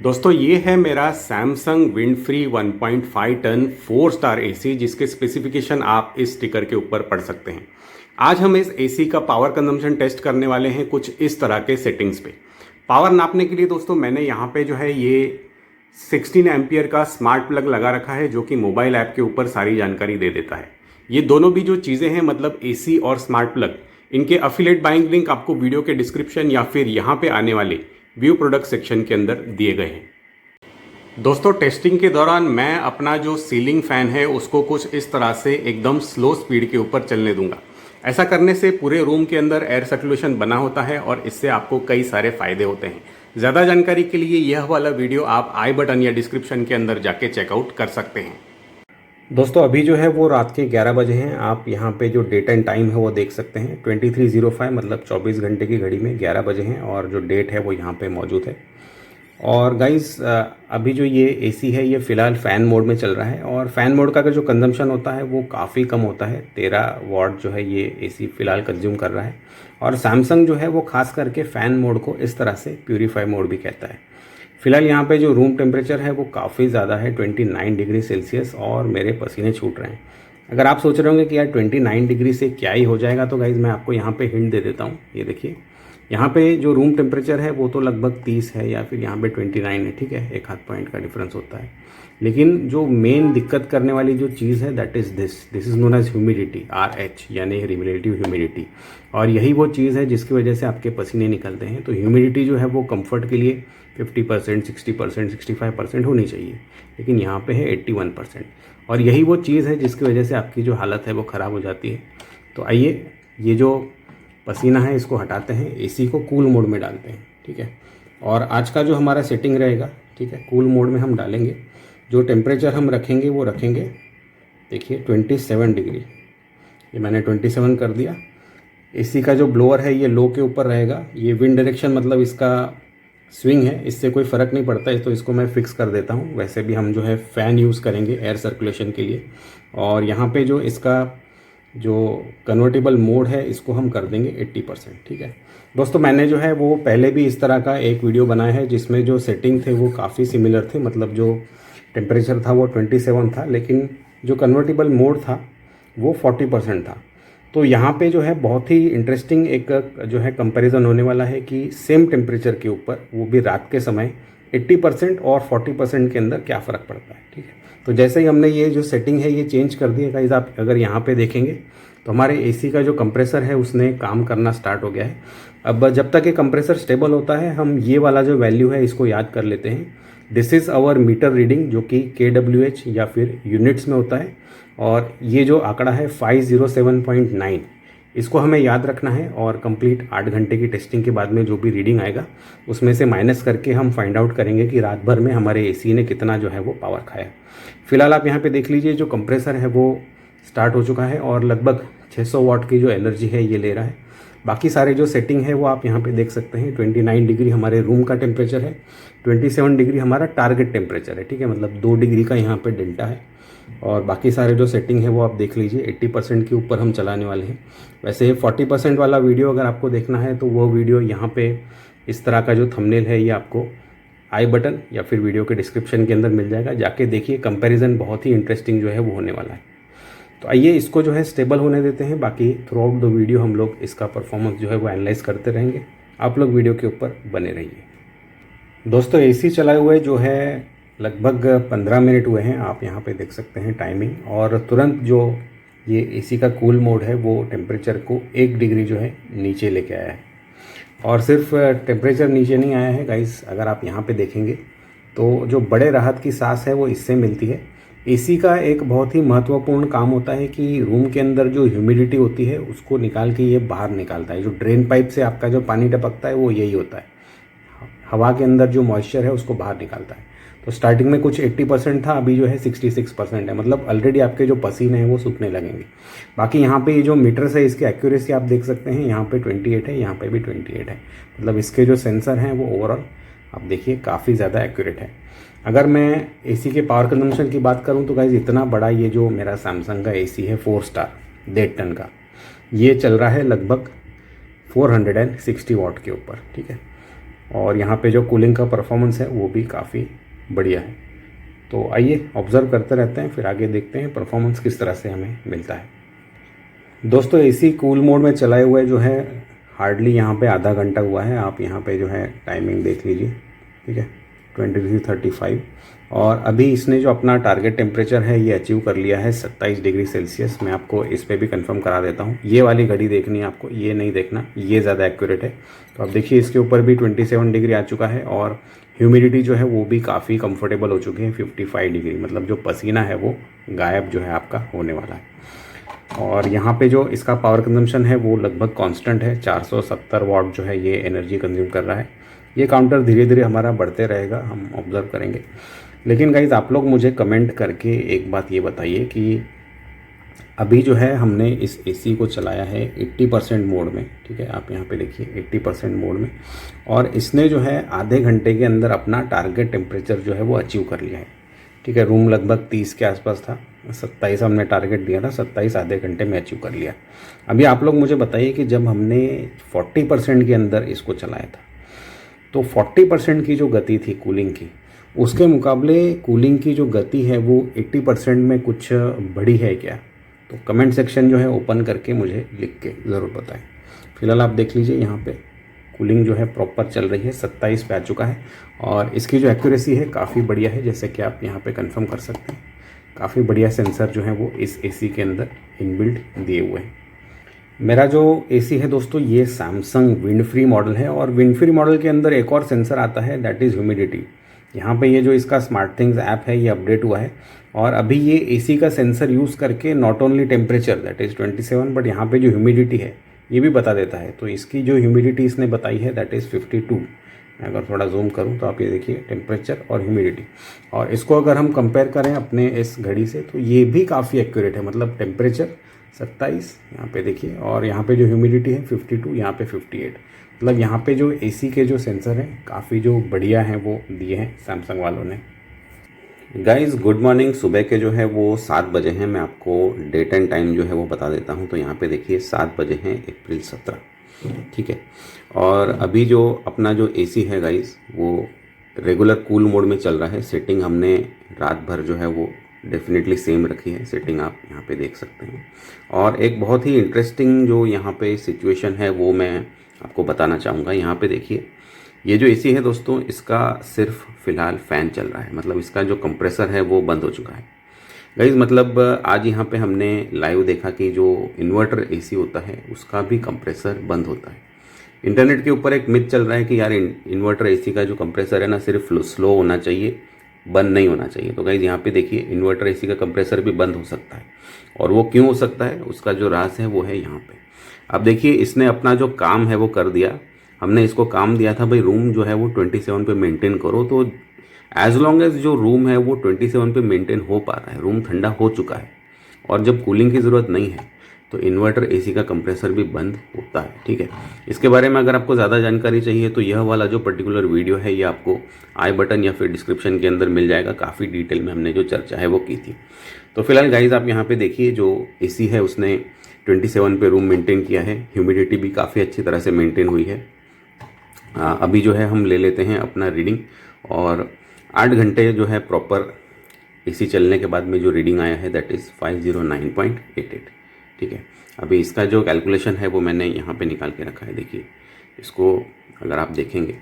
दोस्तों ये है मेरा सैमसंग विंडफ्री 1.5 टन 4 स्टार एसी जिसके स्पेसिफिकेशन आप इस स्टिकर के ऊपर पढ़ सकते हैं। आज हम इस एसी का पावर कंजम्पशन टेस्ट करने वाले हैं कुछ इस तरह के सेटिंग्स पे। पावर नापने के लिए दोस्तों मैंने यहाँ पे जो है ये 16 एम्पियर का स्मार्ट प्लग लगा रखा है जो कि मोबाइल ऐप के ऊपर सारी जानकारी दे देता है। ये दोनों भी जो चीज़ें हैं मतलब एसी और स्मार्ट प्लग, इनके अफिलिएट बाइंग लिंक आपको वीडियो के डिस्क्रिप्शन या फिर यहाँ पे आने वाले व्यू प्रोडक्ट सेक्शन के अंदर दिए गए हैं। दोस्तों टेस्टिंग के दौरान मैं अपना जो सीलिंग फैन है उसको कुछ इस तरह से एकदम स्लो स्पीड के ऊपर चलने दूंगा। ऐसा करने से पूरे रूम के अंदर एयर सर्कुलेशन बना होता है और इससे आपको कई सारे फायदे होते हैं। ज़्यादा जानकारी के लिए यह वाला वीडियो आप आई बटन या डिस्क्रिप्शन के अंदर जाके चेकआउट कर सकते हैं। दोस्तों अभी जो है वो रात के 11 बजे हैं। आप यहाँ पे जो डेट एंड टाइम है वो देख सकते हैं 23:05 मतलब 24 घंटे की घड़ी में 11 बजे हैं और जो डेट है वो यहाँ पे मौजूद है। और गाइस अभी जो ये एसी है ये फ़िलहाल फ़ैन मोड में चल रहा है और फ़ैन मोड का जो कंजम्पशन होता है वो काफ़ी कम होता है। 13 वाट जो है ये एसी फ़िलहाल कंज्यूम कर रहा है। और सैमसंग जो है वो खास करके फ़ैन मोड को इस तरह से प्यूरीफाई मोड भी कहता है। फिलहाल यहाँ पे जो रूम टेम्परेचर है वो काफ़ी ज़्यादा है 29 डिग्री सेल्सियस और मेरे पसीने छूट रहे हैं। अगर आप सोच रहे होंगे कि यार 29 डिग्री से क्या ही हो जाएगा, तो गाइज़ मैं आपको यहाँ पे हिंट दे देता हूँ। ये देखिए यहाँ पे जो रूम टेम्परेचर है वो तो लगभग 30 है या फिर यहाँ पे 29 है, ठीक है, एक हाथ पॉइंट का डिफरेंस होता है। लेकिन जो मेन दिक्कत करने वाली जो चीज़ है that is this is known as humidity, RH यानी रिलेटिव ह्यूमिडिटी। और यही वो चीज़ है जिसकी वजह से आपके पसीने निकलते हैं। तो ह्यूमिडिटी जो है वो कंफर्ट के लिए 50%, 60%, 65% होनी चाहिए, लेकिन यहाँ पे है 81%। और यही वो चीज़ है जिसकी वजह से आपकी जो हालत है वो ख़राब हो जाती है। तो आइए ये जो पसीना है इसको हटाते हैं, एसी को कूल मोड में डालते हैं, ठीक है। और आज का जो हमारा सेटिंग रहेगा, ठीक है, कूल मोड में हम डालेंगे। जो टेम्परेचर हम रखेंगे वो रखेंगे, देखिए 27 डिग्री। ये मैंने 27 कर दिया। एसी का जो ब्लोअर है ये लो के ऊपर रहेगा। ये विंड डायरेक्शन मतलब इसका स्विंग है, इससे कोई फ़र्क नहीं पड़ता है, तो इसको मैं फिक्स कर देता हूँ। वैसे भी हम जो है फ़ैन यूज़ करेंगे एयर सर्कुलेशन के लिए। और यहाँ पे जो इसका जो कन्वर्टेबल मोड है इसको हम कर देंगे 80%, ठीक है। दोस्तों मैंने जो है वो पहले भी इस तरह का एक वीडियो बनाया है जिसमें जो सेटिंग थे वो काफ़ी सिमिलर थे। मतलब जो टेम्परेचर था वो 27 था, लेकिन जो कन्वर्टेबल मोड था वो 40% था। तो यहाँ पे जो है बहुत ही इंटरेस्टिंग एक जो है कंपैरिजन होने वाला है कि सेम टेम्परेचर के ऊपर, वो भी रात के समय, 80% और 40% के अंदर क्या फ़र्क पड़ता है, ठीक है। तो जैसे ही हमने ये जो सेटिंग है ये चेंज कर दी है गाइस, आप अगर यहाँ पे देखेंगे तो हमारे एसी का जो कंप्रेसर है उसने काम करना स्टार्ट हो गया है। अब जब तक ये कंप्रेसर स्टेबल होता है हम ये वाला जो वैल्यू है इसको याद कर लेते हैं। This is our meter reading जो कि kWh या फिर यूनिट्स में होता है। और ये जो आंकड़ा है 507.9, इसको हमें याद रखना है और कंप्लीट 8 घंटे की टेस्टिंग के बाद में जो भी रीडिंग आएगा उसमें से माइनस करके हम फाइंड आउट करेंगे कि रात भर में हमारे एसी ने कितना जो है वो पावर खाया। फिलहाल आप यहाँ पे देख लीजिए जो कंप्रेसर है वो स्टार्ट हो चुका है और लगभग 600 वाट की जो एनर्जी है ये ले रहा है। बाकी सारे जो सेटिंग है वो आप यहाँ पे देख सकते हैं। 29 डिग्री हमारे रूम का टेम्परेचर है, 27 डिग्री हमारा टारगेट टेम्परेचर है, ठीक है, मतलब 2 डिग्री का यहाँ पे डेल्टा है। और बाकी सारे जो सेटिंग है वो आप देख लीजिए। 80% के ऊपर हम चलाने वाले हैं। वैसे 40% वाला वीडियो अगर आपको देखना है तो वो वीडियो यहाँ पे इस तरह का जो थंबनेल है ये आपको आई बटन या फिर वीडियो के डिस्क्रिप्शन के अंदर मिल जाएगा, जाके देखिए। कंपैरिजन बहुत ही इंटरेस्टिंग जो है वो होने वाला है। तो आइए इसको जो है स्टेबल होने देते हैं। बाकी थ्रू आउट द वीडियो हम लोग इसका परफॉर्मेंस जो है वो एनालाइज करते रहेंगे। आप लोग वीडियो के ऊपर बने रहिए। दोस्तों एसी चलाए हुए जो है लगभग 15 मिनट हुए हैं। आप यहाँ पे देख सकते हैं टाइमिंग। और तुरंत जो ये एसी का कूल मोड है वो टेम्परेचर को 1 डिग्री जो है नीचे लेके आया है। और सिर्फ टेम्परेचर नीचे नहीं आया है गाइस, अगर आप यहाँ पे देखेंगे तो जो बड़े राहत की सांस है वो इससे मिलती है। एसी का एक बहुत ही महत्वपूर्ण काम होता है कि रूम के अंदर जो ह्यूमिडिटी होती है उसको निकाल के ये बाहर निकालता है। जो ड्रेन पाइप से आपका जो पानी टपकता है वो यही होता है, हवा के अंदर जो मॉइस्चर है उसको बाहर निकालता है। तो स्टार्टिंग में कुछ 80% था, अभी जो है 66% है। मतलब ऑलरेडी आपके जो पसीने हैं वो सूखने लगेंगे। बाकी यहाँ पे ये जो मीटर्स है इसकी एक्यूरेसी आप देख सकते हैं, यहाँ पे 28 है, यहाँ पे भी 28 है। मतलब इसके जो सेंसर हैं वो ओवरऑल आप देखिए काफ़ी ज़्यादा एक्यूरेट है। अगर मैं एसी के पावर कंजम्पशन की बात करूँ तो गाइज इतना बड़ा ये जो मेरा सैमसंग का एसी है 4 स्टार 1.5 टन का, ये चल रहा है लगभग 460 वाट के ऊपर, ठीक है। और यहाँ पे जो कूलिंग का परफॉर्मेंस है वो भी काफ़ी बढ़िया है। तो आइए ऑब्ज़र्व करते रहते हैं, फिर आगे देखते हैं परफॉर्मेंस किस तरह से हमें मिलता है। दोस्तों एसी कूल मोड में चलाए हुए जो है हार्डली यहाँ पे आधा घंटा हुआ है। आप यहाँ पे जो है टाइमिंग देख लीजिए, ठीक है, 23:35। और अभी इसने जो अपना टारगेट टेम्परेचर है ये अचीव कर लिया है 27 डिग्री सेल्सियस। मैं आपको इस पे भी कंफर्म करा देता हूँ। ये वाली घड़ी देखनी है आपको, ये नहीं देखना, ये ज़्यादा एक्यूरेट है। तो आप देखिए इसके ऊपर भी 27 डिग्री आ चुका है और ह्यूमिडिटी जो है वो भी काफ़ी कंफर्टेबल हो चुकी है 55 डिग्री। मतलब जो पसीना है वो गायब जो है आपका होने वाला है। और यहाँ पे जो इसका पावर कंजम्पशन है वो लगभग कांस्टेंट है, 470 वाट जो है ये एनर्जी कंज्यूम कर रहा है। ये काउंटर धीरे धीरे हमारा बढ़ते रहेगा, हम ऑब्जर्व करेंगे। लेकिन गाइज आप लोग मुझे कमेंट करके एक बात ये बताइए कि अभी जो है हमने इस एसी को चलाया है 80% मोड में, ठीक है, आप यहाँ पे देखिए 80% मोड में, और इसने जो है आधे घंटे के अंदर अपना टारगेट टेम्परेचर जो है वो अचीव कर लिया है, ठीक है। रूम लगभग 30 के आसपास था, 27 हमने टारगेट दिया था, 27 आधे घंटे में अचीव कर लिया। अभी आप लोग मुझे बताइए कि जब हमने 40% के अंदर इसको चलाया था तो 40% की जो गति थी कूलिंग की, उसके मुकाबले कूलिंग की जो गति है वो 80% में कुछ बढ़ी है क्या? तो कमेंट सेक्शन जो है ओपन करके मुझे लिख के ज़रूर बताएं। फिलहाल आप देख लीजिए यहाँ पे कूलिंग जो है प्रॉपर चल रही है, 27 पे आ चुका है और इसकी जो एक्यूरेसी है काफ़ी बढ़िया है, जैसे कि आप यहाँ पे कंफर्म कर सकते हैं। काफ़ी बढ़िया सेंसर जो है वो इस एसी के अंदर इनबिल्ट दिए हुए हैं। मेरा जो एसी है दोस्तों ये सैमसंग विंड फ्री मॉडल है और विंड फ्री मॉडल के अंदर एक और सेंसर आता है, दैट इज़ ह्यूमिडिटी। यहाँ पे ये जो इसका स्मार्ट थिंग्स ऐप है ये अपडेट हुआ है और अभी ये एसी का सेंसर यूज़ करके not only temperature that is 27 but यहाँ पे जो ह्यूमिडिटी है ये भी बता देता है। तो इसकी जो ह्यूमिडिटी इसने बताई है दैट इज़ 52। मैं अगर थोड़ा जूम करूँ तो आप ये देखिए टेम्परेचर और ह्यूमिडिटी, और इसको अगर हम कंपेयर करें अपने इस घड़ी से तो ये भी काफ़ी एक्यूरेट है। मतलब टेम्परेचर 27 यहाँ पे देखिए और यहाँ पे जो ह्यूमिडिटी है 52, यहाँ पे 58। मतलब यहाँ पे जो एसी के जो सेंसर हैं काफ़ी जो बढ़िया हैं वो दिए हैं सैमसंग वालों ने। Guys good morning. सुबह के जो है वो 7 बजे हैं। मैं आपको डेट एंड टाइम जो है वो बता देता हूँ। तो यहाँ पे देखिए 7 बजे हैं अप्रैल 17, ठीक है। और अभी जो अपना जो एसी है गाइज़ वो रेगुलर कूल मोड में चल रहा है। सेटिंग हमने रात भर जो है वो डेफिनेटली सेम रखी है, सेटिंग आप यहाँ पे देख सकते हैं। और एक बहुत ही इंटरेस्टिंग जो यहाँ पे सिचुएशन है वो मैं आपको बताना चाहूँगा। यहाँ पे देखिए ये जो एसी है दोस्तों इसका सिर्फ फ़िलहाल फ़ैन चल रहा है, मतलब इसका जो कंप्रेसर है वो बंद हो चुका है गाइज़। मतलब आज यहाँ पे हमने लाइव देखा कि जो इन्वर्टर एसी होता है उसका भी कंप्रेसर बंद होता है। इंटरनेट के ऊपर एक मिथ चल रहा है कि यार इन्वर्टर एसी का जो कंप्रेसर है ना सिर्फ स्लो होना चाहिए, बंद नहीं होना चाहिए। तो गाइज़ यहाँ पे देखिए इन्वर्टर एसी का कंप्रेसर भी बंद हो सकता है, और वो क्यों हो सकता है उसका जो राज है वो है यहाँ पे। अब देखिए इसने अपना जो काम है वो कर दिया। हमने इसको काम दिया था भाई रूम जो है वो 27 पे मेंटेन करो, तो एज लॉन्ग एज जो रूम है वो 27 पे मेंटेन हो पा रहा है, रूम ठंडा हो चुका है और जब कूलिंग की ज़रूरत नहीं है तो इन्वर्टर एसी का कंप्रेसर भी बंद होता है, ठीक है। इसके बारे में अगर आपको ज़्यादा जानकारी चाहिए तो यह वाला जो पर्टिकुलर वीडियो है ये आपको आई बटन या फिर डिस्क्रिप्शन के अंदर मिल जाएगा। काफ़ी डिटेल में हमने जो चर्चा है वो की थी। तो फिलहाल गाइज आप यहाँ पे देखिए जो एसी है उसने 27 पे रूम मेंटेन किया है। ह्यूमिडिटी भी काफ़ी अच्छी तरह से मेंटेन हुई है। अभी जो है हम ले लेते हैं अपना रीडिंग, और 8 घंटे जो है प्रॉपर एसी चलने के बाद में जो रीडिंग आया है दैट इज़ 509.88, ठीक है। अभी इसका जो कैलकुलेशन है वो मैंने यहाँ पे निकाल के रखा है। देखिए इसको अगर आप देखेंगे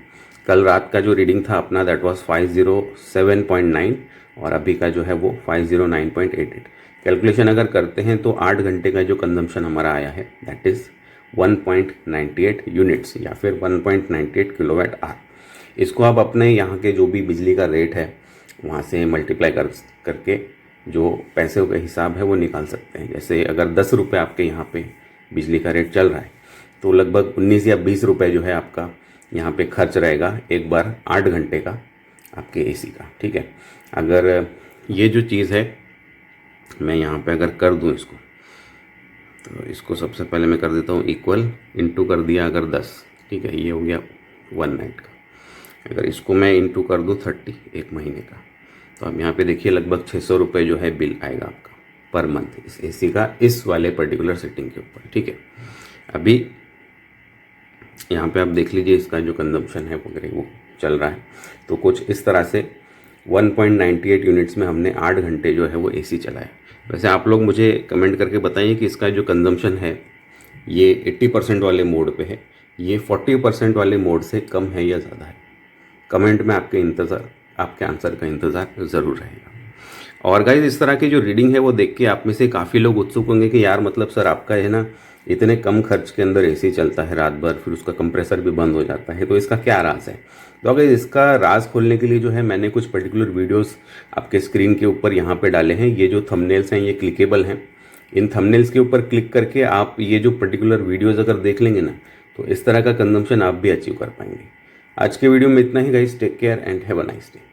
कल रात का जो रीडिंग था अपना दैट वाज 507.9 और अभी का जो है वो 509.88। कैलकुलेशन अगर करते हैं तो 8 घंटे का जो कंजम्पशन हमारा आया है दैट इज़ 1.98 यूनिट्स या फिर 1.98 किलोवाट आवर। इसको आप अपने यहाँ के जो भी बिजली का रेट है वहाँ से मल्टीप्लाई करके जो पैसे का हिसाब है वो निकाल सकते हैं। जैसे अगर 10 रुपये आपके यहाँ पे बिजली का रेट चल रहा है तो लगभग 19 या 20 रुपये जो है आपका यहाँ पे खर्च रहेगा एक बार 8 घंटे का आपके एसी का, ठीक है। अगर ये जो चीज़ है मैं यहाँ पे अगर कर दूँ इसको, तो इसको सबसे पहले मैं कर देता हूँ इक्वल, इनटू कर दिया अगर 10, ठीक है, ये हो गया 1 नाइट का। अगर इसको मैं इनटू कर दूँ 30 एक महीने का, तो अब यहाँ पे देखिए लगभग 600 रुपये जो है बिल आएगा आपका पर मंथ इस एसी का, इस वाले पर्टिकुलर सेटिंग के ऊपर, ठीक है। अभी यहाँ पे आप देख लीजिए इसका जो कंजम्पशन है वगैरह वो चल रहा है। तो कुछ इस तरह से 1.98 यूनिट्स में हमने 8 घंटे जो है वो एसी चलाया। वैसे आप लोग मुझे कमेंट करके बताइए कि इसका जो कंजम्पशन है ये 80% वाले मोड पे है, ये 40% वाले मोड से कम है या ज़्यादा है। कमेंट में आपके आंसर का इंतज़ार ज़रूर रहेगा। और गाइज इस तरह की जो रीडिंग है वो देख के आप में से काफ़ी लोग उत्सुक होंगे कि यार मतलब सर आपका है ना इतने कम खर्च के अंदर एसी चलता है रात भर, फिर उसका कंप्रेसर भी बंद हो जाता है, तो इसका क्या राज है। तो अगर इसका राज खोलने के लिए जो है मैंने कुछ पर्टिकुलर वीडियोस आपके स्क्रीन के ऊपर यहाँ पे डाले हैं। ये जो थंबनेल्स हैं ये क्लिकेबल हैं। इन थंबनेल्स के ऊपर क्लिक करके आप ये जो पर्टिकुलर वीडियोज़ अगर देख लेंगे ना तो इस तरह का कंजम्पशन आप भी अचीव कर पाएंगे। आज के वीडियो में इतना ही guys, take care and have a nice day.